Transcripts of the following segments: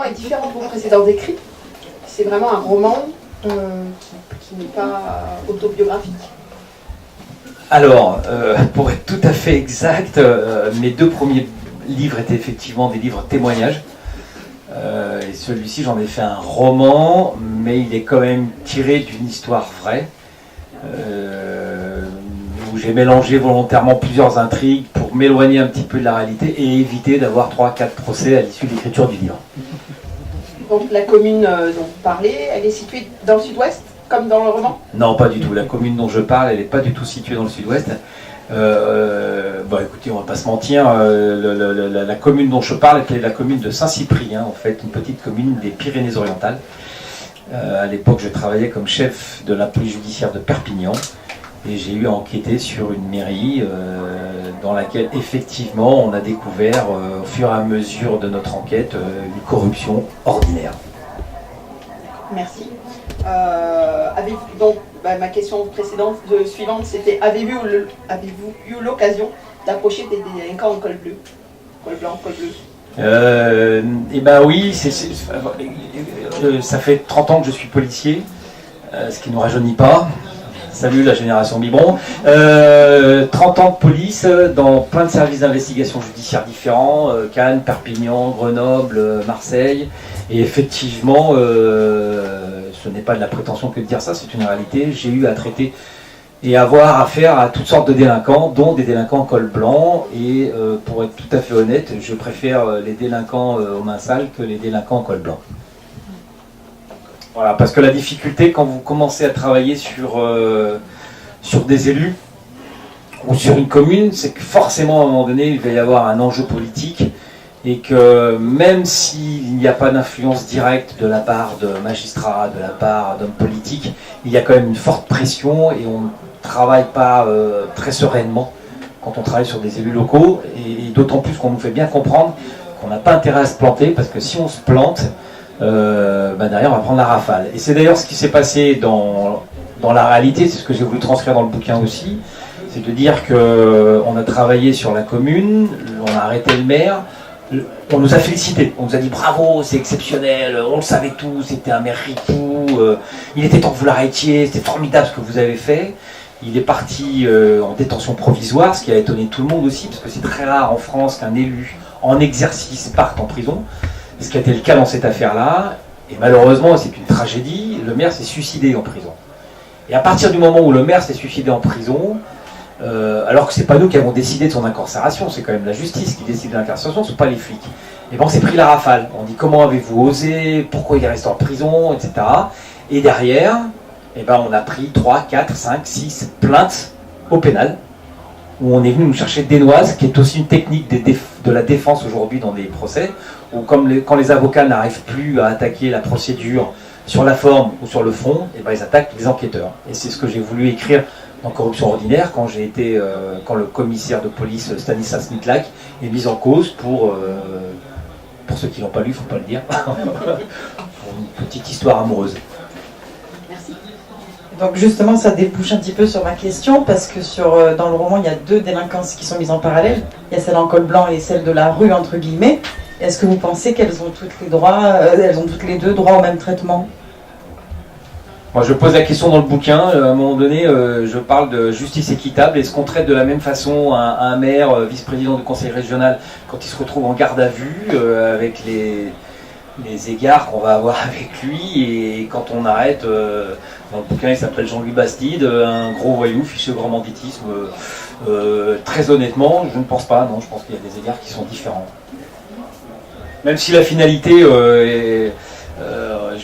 est différent de vos précédents écrits. C'est vraiment un roman qui n'est pas autobiographique. Alors, pour être tout à fait exact, mes 2 premiers livres étaient effectivement des livres témoignages. Et celui-ci, j'en ai fait un roman, mais il est quand même tiré d'une histoire vraie, où j'ai mélangé volontairement plusieurs intrigues pour m'éloigner un petit peu de la réalité et éviter d'avoir 3-4 procès à l'issue de l'écriture du livre. Donc la commune dont vous parlez, elle est située dans le sud-ouest, comme dans le roman? Non, pas du tout. La commune dont je parle, elle n'est pas du tout située dans le sud-ouest. Bon, écoutez, on va pas se mentir, la commune dont je parle était la commune de Saint-Cyprien, en fait, une petite commune des Pyrénées-Orientales. À l'époque, je travaillais comme chef de la police judiciaire de Perpignan et j'ai eu à enquêter sur une mairie dans laquelle, effectivement, on a découvert, au fur et à mesure de notre enquête, une corruption ordinaire. Merci. Donc, ma question suivante, c'était avez-vous eu l'occasion d'approcher des délinquants en col bleu, col blanc, col bleu? Eh ben oui, ça fait 30 ans que je suis policier, ce qui ne nous rajeunit pas. Salut la génération biberon. 30 ans de police dans plein de services d'investigation judiciaire différents, Cannes, Perpignan, Grenoble, Marseille. Et effectivement, ce n'est pas de la prétention que de dire ça, c'est une réalité. J'ai eu à traiter et avoir affaire à toutes sortes de délinquants, dont des délinquants en col blanc. Et pour être tout à fait honnête, je préfère les délinquants aux mains sales que les délinquants en col blanc. Voilà, parce que la difficulté quand vous commencez à travailler sur des élus ou sur une commune, c'est que forcément à un moment donné, il va y avoir un enjeu politique et que même s'il n'y a pas d'influence directe de la part de magistrats, de la part d'hommes politiques, il y a quand même une forte pression et on ne travaille pas très sereinement quand on travaille sur des élus locaux et d'autant plus qu'on nous fait bien comprendre qu'on n'a pas intérêt à se planter parce que si on se plante, derrière on va prendre la rafale. Et c'est d'ailleurs ce qui s'est passé dans la réalité, c'est ce que j'ai voulu transcrire dans le bouquin aussi, c'est de dire qu'on a travaillé sur la commune, on a arrêté le maire, on nous a félicités, on nous a dit bravo, c'est exceptionnel, on le savait tous, c'était un maire ripou, il était temps que vous l'arrêtiez, c'était formidable ce que vous avez fait. Il est parti en détention provisoire, ce qui a étonné tout le monde aussi, parce que c'est très rare en France qu'un élu en exercice parte en prison. Ce qui a été le cas dans cette affaire-là, et malheureusement, c'est une tragédie, le maire s'est suicidé en prison. Et à partir du moment où le maire s'est suicidé en prison, alors que c'est pas nous qui avons décidé de son incarcération, c'est quand même la justice qui décide de l'incarcération, ce ne sont pas les flics. Et bon, on s'est pris la rafale. On dit comment avez-vous osé, pourquoi il est resté en prison, etc. Et derrière, on a pris 3, 4, 5, 6 plaintes au pénal, où on est venu nous chercher des noises, qui est aussi une technique de la défense aujourd'hui dans des procès, où quand les avocats n'arrivent plus à attaquer la procédure sur la forme ou sur le fond, ils attaquent les enquêteurs. Et c'est ce que j'ai voulu écrire dans Corruption ordinaire quand le commissaire de police Stanislas Mitlak est mis en cause pour ceux qui l'ont pas lu, il ne faut pas le dire, pour une petite histoire amoureuse. Donc justement, ça débouche un petit peu sur ma question, parce que dans le roman, il y a 2 délinquances qui sont mises en parallèle. Il y a celle en col blanc et celle de la rue, entre guillemets. Est-ce que vous pensez qu'elles ont toutes les deux droit au même traitement? Moi, je pose la question dans le bouquin. À un moment donné, je parle de justice équitable. Est-ce qu'on traite de la même façon un maire, vice-président du conseil régional, quand il se retrouve en garde à vue, avec les égards qu'on va avoir avec lui, et quand on arrête, dans le bouquin il s'appelle Jean-Louis Bastide, un gros voyou, fiché au grand banditisme, très honnêtement, je ne pense pas, non, je pense qu'il y a des égards qui sont différents. Même si la finalité, je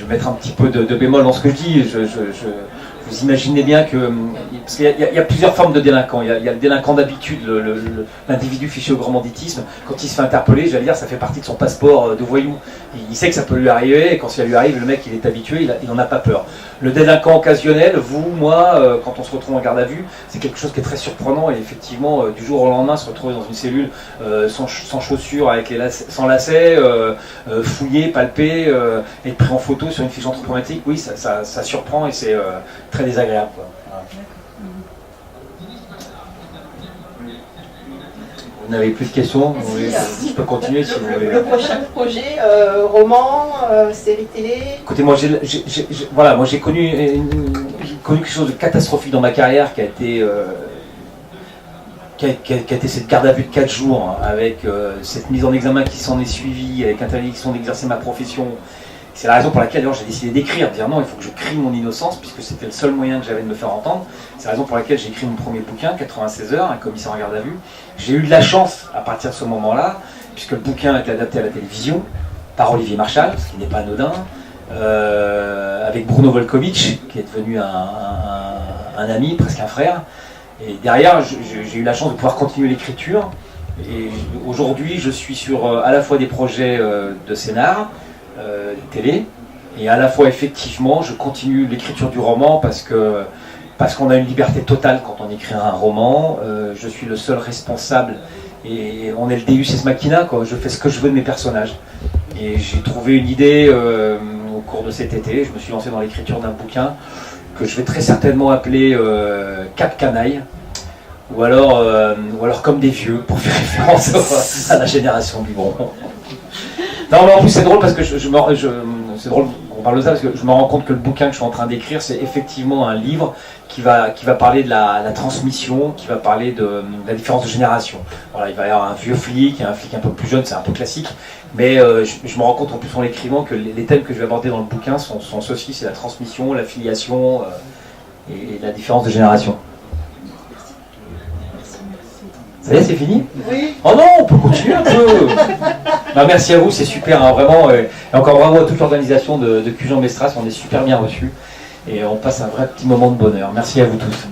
vais mettre un petit peu de bémol dans ce que je dis, vous imaginez bien que... Parce qu'il y a plusieurs formes de délinquants. Il y a le délinquant d'habitude, l'individu fiché au grand banditisme. Quand il se fait interpeller, j'allais dire, ça fait partie de son passeport de voyou. Il sait que ça peut lui arriver, et quand ça lui arrive, le mec, il est habitué, il n'en a pas peur. Le délinquant occasionnel, vous, moi, quand on se retrouve en garde à vue, c'est quelque chose qui est très surprenant. Et effectivement, du jour au lendemain, se retrouver dans une cellule sans chaussures, sans lacets, fouillé, palpé, être pris en photo sur une fiche anthropométrique, oui, ça surprend et c'est très désagréable, quoi. Voilà. Vous n'avez plus de questions, je peux continuer si vous voulez. Le prochain projet, roman, série télé. Écoutez, moi j'ai connu quelque chose de catastrophique dans ma carrière qui a été cette garde à vue de 4 jours, hein, avec cette mise en examen qui s'en est suivie, avec interdiction d'exercer ma profession. C'est la raison pour laquelle j'ai décidé d'écrire, de dire non, il faut que je crie mon innocence, puisque c'était le seul moyen que j'avais de me faire entendre. C'est la raison pour laquelle j'ai écrit mon premier bouquin, 96 heures, un commissaire en garde à vue. J'ai eu de la chance à partir de ce moment-là, puisque le bouquin a été adapté à la télévision, par Olivier Marchal, ce qui n'est pas anodin, avec Bruno Volkovitch, qui est devenu un ami, presque un frère. Et derrière, j'ai eu la chance de pouvoir continuer l'écriture. Et aujourd'hui, je suis sur à la fois des projets de scénar, de télé, et à la fois, effectivement, je continue l'écriture du roman parce qu'on a une liberté totale quand on écrit un roman. Je suis le seul responsable, et on est le Deus ex machina, quoi. Je fais ce que je veux de mes personnages. Et j'ai trouvé une idée au cours de cet été. Je me suis lancé dans l'écriture d'un bouquin que je vais très certainement appeler Cap Canaille, ou alors Comme des vieux, pour faire référence à la génération du bon. Non, mais en plus c'est drôle parce que c'est drôle qu'on parle de ça parce que je me rends compte que le bouquin que je suis en train d'écrire, c'est effectivement un livre qui va parler de la transmission, qui va parler de la différence de génération. Voilà, il va y avoir un vieux flic et un flic un peu plus jeune, c'est un peu classique, mais je me rends compte en plus en l'écrivant que les thèmes que je vais aborder dans le bouquin sont ceux-ci, c'est la transmission, la filiation et la différence de génération. Ça y est, c'est fini ? Oui. Oh non, on peut continuer un peu. Non, merci à vous, c'est super, hein, vraiment. Et encore bravo à toute l'organisation de Cujean Mestras, on est super bien reçus. Et on passe un vrai petit moment de bonheur. Merci à vous tous.